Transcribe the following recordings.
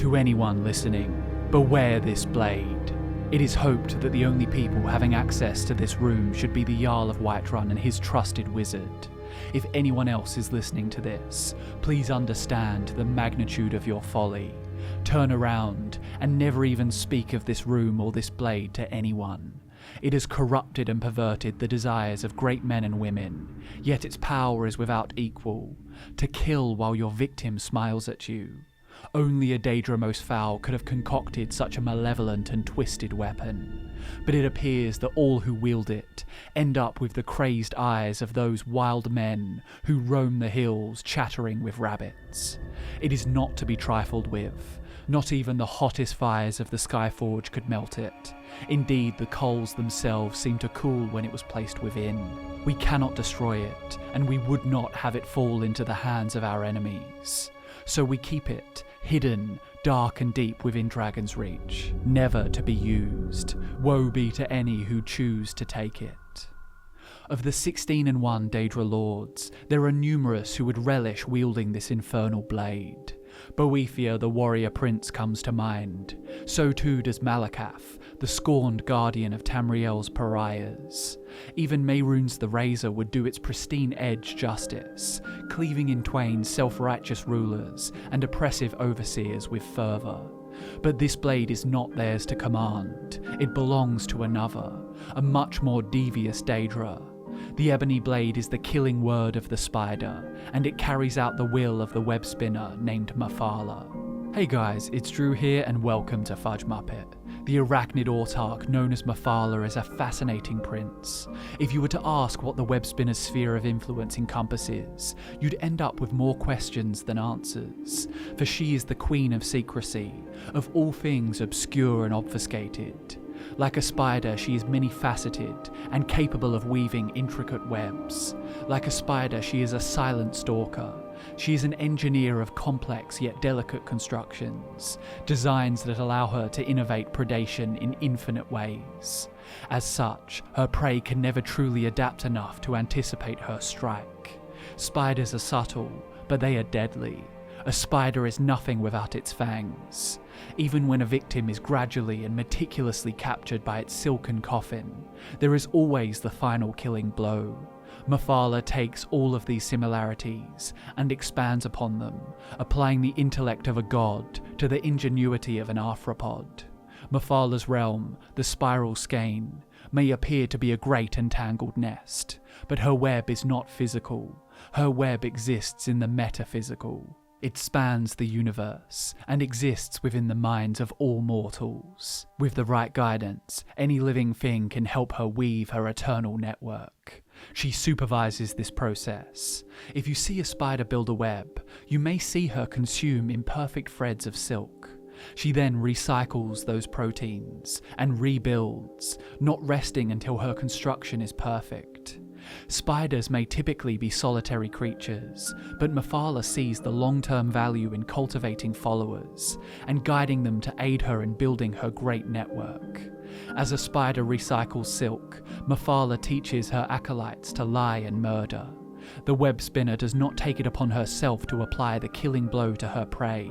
To anyone listening, beware this blade. It is hoped that the only people having access to this room should be the Jarl of Whiterun and his trusted wizard. If anyone else is listening to this, please understand the magnitude of your folly. Turn around and never even speak of this room or this blade to anyone. It has corrupted and perverted the desires of great men and women, yet its power is without equal, to kill while your victim smiles at you. Only a daedra most foul could have concocted such a malevolent and twisted weapon, but it appears that all who wield it end up with the crazed eyes of those wild men who roam the hills chattering with rabbits. It is not to be trifled with. Not even the hottest fires of the Skyforge could melt it. Indeed, the coals themselves seem to cool when it was placed within. We cannot destroy it, and we would not have it fall into the hands of our enemies. So we keep it, hidden, dark and deep within Dragon's Reach, never to be used. Woe be to any who choose to take it. Of the 16-1 daedra lords, there are numerous who would relish wielding this infernal blade. Boethia the warrior prince comes to mind. So too does Malakath, the scorned guardian of Tamriel's pariahs. Even Mehrunes the Razor would do its pristine edge justice, cleaving in twain self-righteous rulers and oppressive overseers with fervour. But this blade is not theirs to command. It belongs to another, a much more devious daedra. The Ebony Blade is the killing word of the spider, and it carries out the will of the web spinner named Mephala. Hey guys, it's Drew here and welcome to FudgeMuppet. The arachnid autarch known as Mephala is a fascinating prince. If you were to ask what the web spinner's sphere of influence encompasses, you'd end up with more questions than answers, for she is the queen of secrecy, of all things obscure and obfuscated. Like a spider, she is many-faceted and capable of weaving intricate webs. Like a spider, she is a silent stalker. She is an engineer of complex yet delicate constructions, designs that allow her to innovate predation in infinite ways. As such, her prey can never truly adapt enough to anticipate her strike. Spiders are subtle, but they are deadly. A spider is nothing without its fangs. Even when a victim is gradually and meticulously captured by its silken coffin, there is always the final killing blow. Mephala takes all of these similarities and expands upon them, applying the intellect of a god to the ingenuity of an arthropod. Mephala's realm, the spiral skein, may appear to be a great and tangled nest, but her web is not physical. Her web exists in the metaphysical. It spans the universe and exists within the minds of all mortals. With the right guidance, any living thing can help her weave her eternal network. She supervises this process. If you see a spider build a web, you may see her consume imperfect threads of silk. She then recycles those proteins and rebuilds, not resting until her construction is perfect. Spiders may typically be solitary creatures, but Mephala sees the long-term value in cultivating followers and guiding them to aid her in building her great network. As a spider recycles silk, Mephala teaches her acolytes to lie and murder. The web spinner does not take it upon herself to apply the killing blow to her prey,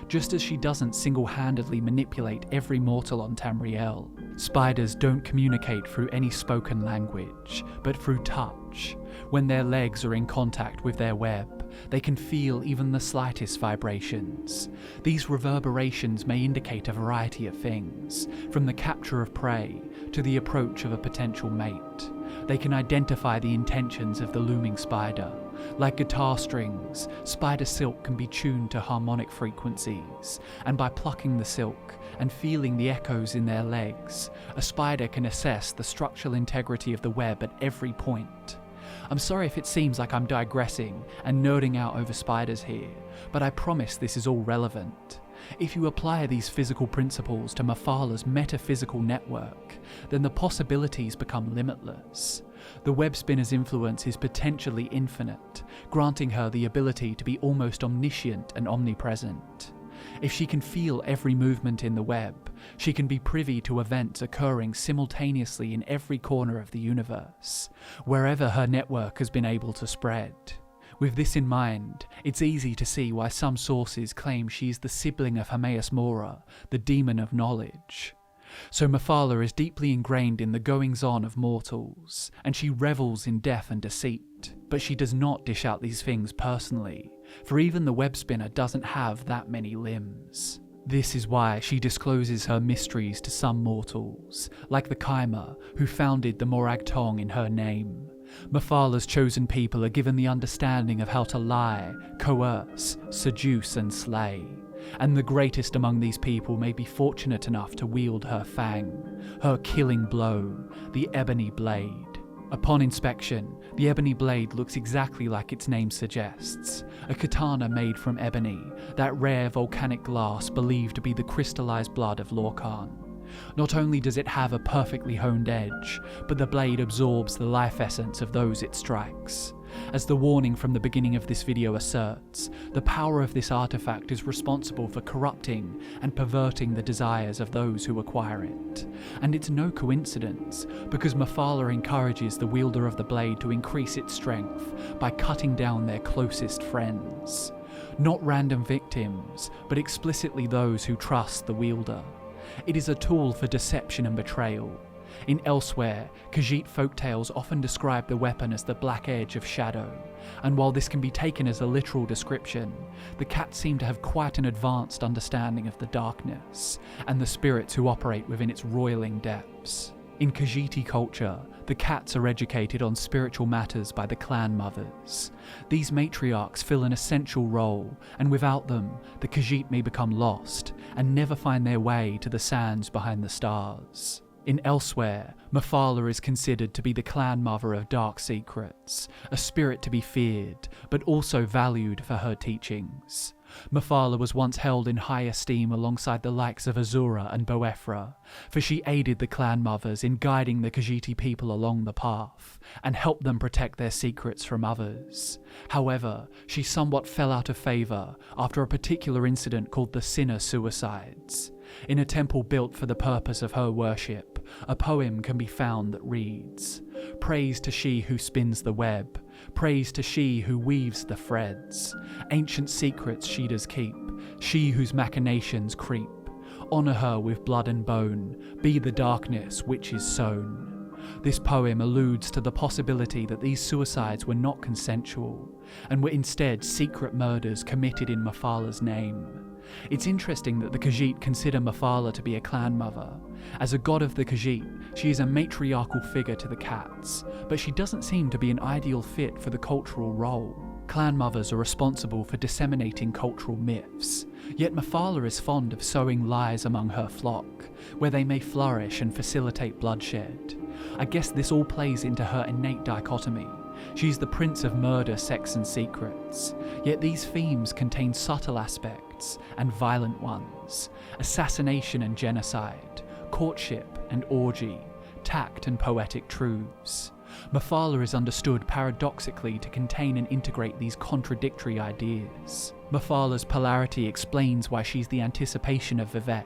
just as she doesn't single-handedly manipulate every mortal on Tamriel. Spiders don't communicate through any spoken language, but through touch. When their legs are in contact with their web, they can feel even the slightest vibrations. These reverberations may indicate a variety of things, from the capture of prey to the approach of a potential mate. They can identify the intentions of the looming spider. Like guitar strings, spider silk can be tuned to harmonic frequencies, and by plucking the silk and feeling the echoes in their legs, a spider can assess the structural integrity of the web at every point. I'm sorry if it seems like I'm digressing and nerding out over spiders here, but I promise this is all relevant. If you apply these physical principles to Mephala's metaphysical network, then the possibilities become limitless. The web spinner's influence is potentially infinite, granting her the ability to be almost omniscient and omnipresent. If she can feel every movement in the web, she can be privy to events occurring simultaneously in every corner of the universe, wherever her network has been able to spread. With this in mind, it's easy to see why some sources claim she is the sibling of Hermaeus Mora, the demon of knowledge. So Mephala is deeply ingrained in the goings-on of mortals, and she revels in death and deceit. But she does not dish out these things personally, for even the web spinner doesn't have that many limbs. This is why she discloses her mysteries to some mortals, like the Chimer, who founded the Morag Tong in her name. Mephala's chosen people are given the understanding of how to lie, coerce, seduce and slay. And the greatest among these people may be fortunate enough to wield her fang, her killing blow, the Ebony Blade. Upon inspection, the Ebony Blade looks exactly like its name suggests, a katana made from ebony, that rare volcanic glass believed to be the crystallized blood of Lorcan. Not only does it have a perfectly honed edge, but the blade absorbs the life essence of those it strikes. As the warning from the beginning of this video asserts, the power of this artifact is responsible for corrupting and perverting the desires of those who acquire it. And it's no coincidence, because Mephala encourages the wielder of the blade to increase its strength by cutting down their closest friends. Not random victims, but explicitly those who trust the wielder. It is a tool for deception and betrayal. In Elsewhere, Khajiit folktales often describe the weapon as the black edge of shadow, and while this can be taken as a literal description, the cats seem to have quite an advanced understanding of the darkness, and the spirits who operate within its roiling depths. In Khajiiti culture, the cats are educated on spiritual matters by the clan mothers. These matriarchs fill an essential role, and without them, the Khajiit may become lost, and never find their way to the sands behind the stars. In Elsewhere, Mephala is considered to be the clan mother of dark secrets, a spirit to be feared, but also valued for her teachings. Mephala was once held in high esteem alongside the likes of Azura and Boethra, for she aided the clan mothers in guiding the Khajiiti people along the path, and helped them protect their secrets from others. However, she somewhat fell out of favour after a particular incident called the Sinner Suicides. In a temple built for the purpose of her worship, a poem can be found that reads, "Praise to she who spins the web, praise to she who weaves the threads, ancient secrets she does keep, she whose machinations creep. Honour her with blood and bone, be the darkness which is sown." This poem alludes to the possibility that these suicides were not consensual, and were instead secret murders committed in Mephala's name. It's interesting that the Khajiit consider Mephala to be a clan mother. As a god of the Khajiit, she is a matriarchal figure to the cats, but she doesn't seem to be an ideal fit for the cultural role. Clan mothers are responsible for disseminating cultural myths, yet Mephala is fond of sowing lies among her flock, where they may flourish and facilitate bloodshed. I guess this all plays into her innate dichotomy. She's the prince of murder, sex and secrets, yet these themes contain subtle aspects and violent ones, assassination and genocide, courtship and orgy, tact and poetic truths. Mephala is understood paradoxically to contain and integrate these contradictory ideas. Mephala's polarity explains why she's the anticipation of Vivec,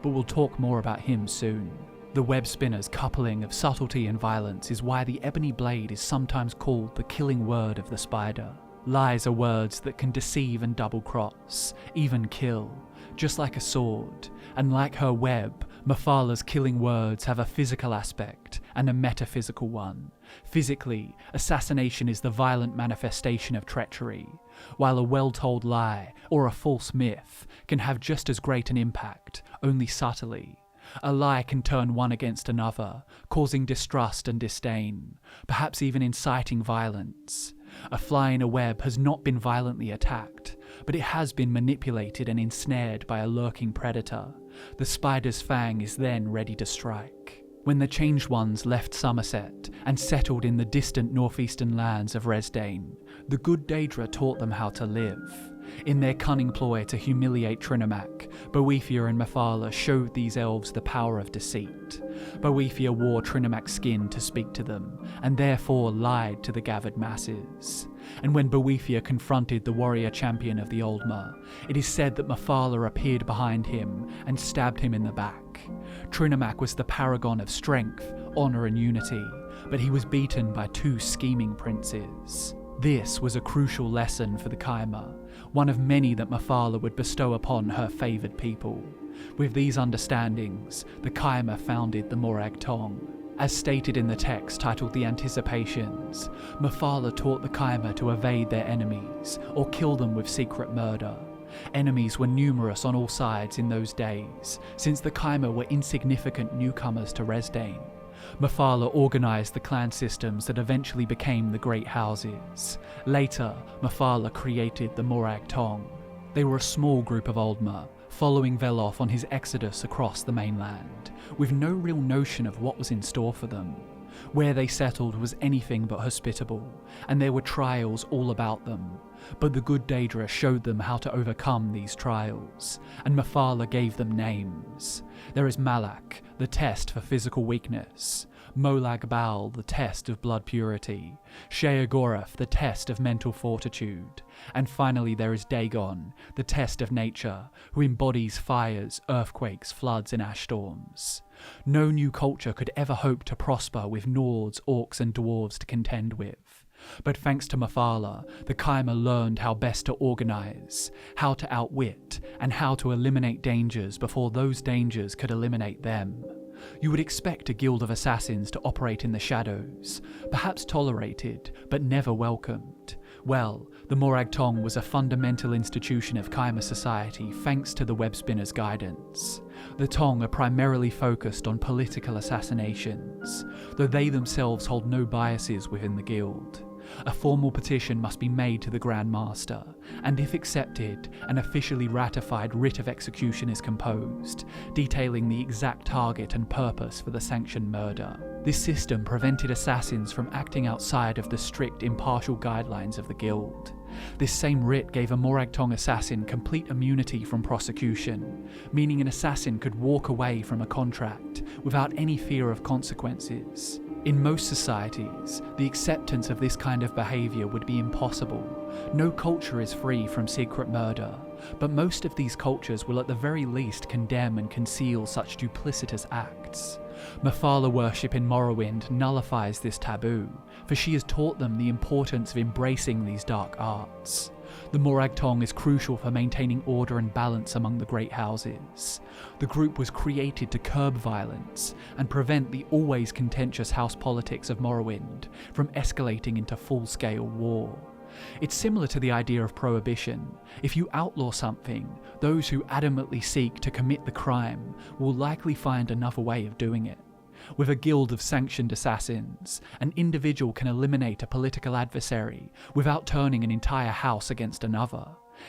but we'll talk more about him soon. The web spinner's coupling of subtlety and violence is why the Ebony Blade is sometimes called the killing word of the spider. Lies are words that can deceive and double-cross, even kill, just like a sword, and like her web, Mephala's killing words have a physical aspect and a metaphysical one. Physically, assassination is the violent manifestation of treachery, while a well-told lie or a false myth can have just as great an impact, only subtly. A lie can turn one against another, causing distrust and disdain, perhaps even inciting violence. A fly in a web has not been violently attacked, but it has been manipulated and ensnared by a lurking predator. The spider's fang is then ready to strike. When the Changed Ones left Somerset and settled in the distant northeastern lands of Resdain, the good Daedra taught them how to live. In their cunning ploy to humiliate Trinomac, Boethia and Mephala showed these elves the power of deceit. Boethia wore Trinomac's skin to speak to them, and therefore lied to the gathered masses. And when Boethia confronted the warrior champion of the Oldmer, it is said that Mephala appeared behind him and stabbed him in the back. Trinomac was the paragon of strength, honour and unity, but he was beaten by two scheming princes. This was a crucial lesson for the Chimera, one of many that Mephala would bestow upon her favoured people. With these understandings, the Chimera founded the Morag Tong. As stated in the text titled The Anticipations, Mephala taught the Chimera to evade their enemies or kill them with secret murder. Enemies were numerous on all sides in those days, since the Chimera were insignificant newcomers to Resdayn. Mephala organised the clan systems that eventually became the Great Houses. Later, Mephala created the Morag Tong. They were a small group of Aldmer, following Veloth on his exodus across the mainland, with no real notion of what was in store for them. Where they settled was anything but hospitable, and there were trials all about them. But the good daedra showed them how to overcome these trials, and Mephala gave them names. There is Malak, the test for physical weakness; Molag Bal, the test of blood purity; Sheogorath, the test of mental fortitude; and finally there is Dagon, the test of nature, who embodies fires, earthquakes, floods, and ash storms. No new culture could ever hope to prosper with Nords, Orcs, and Dwarves to contend with. But thanks to Mephala, the Chimera learned how best to organise, how to outwit, and how to eliminate dangers before those dangers could eliminate them. You would expect a guild of assassins to operate in the shadows, perhaps tolerated, but never welcomed. Well, the Morag Tong was a fundamental institution of Chimera society thanks to the web-spinner's guidance. The Tong are primarily focused on political assassinations, though they themselves hold no biases within the guild. A formal petition must be made to the Grand Master, and if accepted, an officially ratified writ of execution is composed, detailing the exact target and purpose for the sanctioned murder. This system prevented assassins from acting outside of the strict, impartial guidelines of the guild. This same writ gave a Morag Tong assassin complete immunity from prosecution, meaning an assassin could walk away from a contract without any fear of consequences. In most societies, the acceptance of this kind of behaviour would be impossible. No culture is free from secret murder, but most of these cultures will at the very least condemn and conceal such duplicitous acts. Mephala worship in Morrowind nullifies this taboo, for she has taught them the importance of embracing these dark arts. The Morag Tong is crucial for maintaining order and balance among the great houses. The group was created to curb violence and prevent the always contentious house politics of Morrowind from escalating into full-scale war. It's similar to the idea of prohibition. If you outlaw something, those who adamantly seek to commit the crime will likely find another way of doing it. With a guild of sanctioned assassins, an individual can eliminate a political adversary without turning an entire house against another.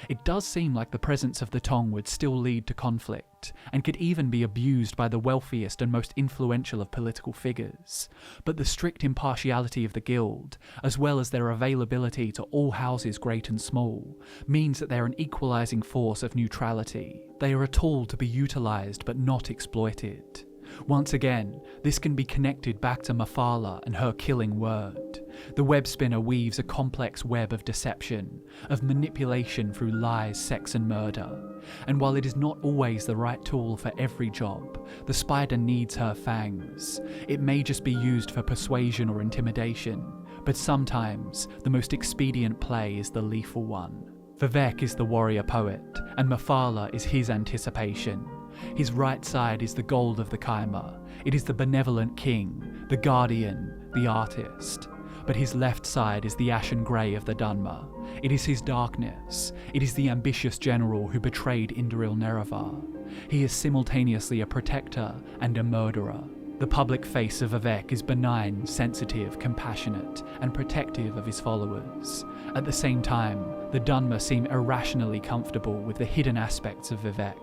It does seem like the presence of the Tong would still lead to conflict, and could even be abused by the wealthiest and most influential of political figures. But the strict impartiality of the guild, as well as their availability to all houses great and small, means that they're an equalising force of neutrality. They are a tool to be utilised but not exploited. Once again, this can be connected back to Mephala and her killing word. The web spinner weaves a complex web of deception, of manipulation through lies, sex and murder. And while it is not always the right tool for every job, the spider needs her fangs. It may just be used for persuasion or intimidation, but sometimes the most expedient play is the lethal one. Vivec is the warrior poet, and Mephala is his anticipation. His right side is the gold of the Chimera. It is the benevolent king, the guardian, the artist. But his left side is the ashen grey of the Dunmer. It is his darkness. It is the ambitious general who betrayed Indoril Nerevar. He is simultaneously a protector and a murderer. The public face of Vivec is benign, sensitive, compassionate, and protective of his followers. At the same time, the Dunmer seem irrationally comfortable with the hidden aspects of Vivec,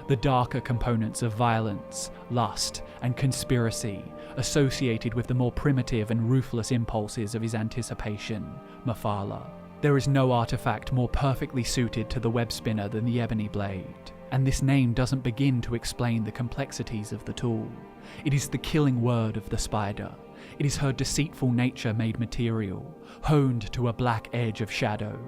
the darker components of violence, lust, and conspiracy associated with the more primitive and ruthless impulses of his anticipation, Mephala. There is no artifact more perfectly suited to the web spinner than the Ebony Blade, and this name doesn't begin to explain the complexities of the tool. It is the killing word of the spider. It is her deceitful nature made material, honed to a black edge of shadow.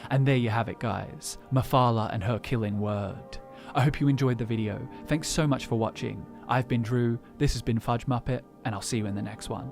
And there you have it, guys, Mephala and her killing word. I hope you enjoyed the video. Thanks so much for watching. I've been Drew, this has been FudgeMuppet, and I'll see you in the next one.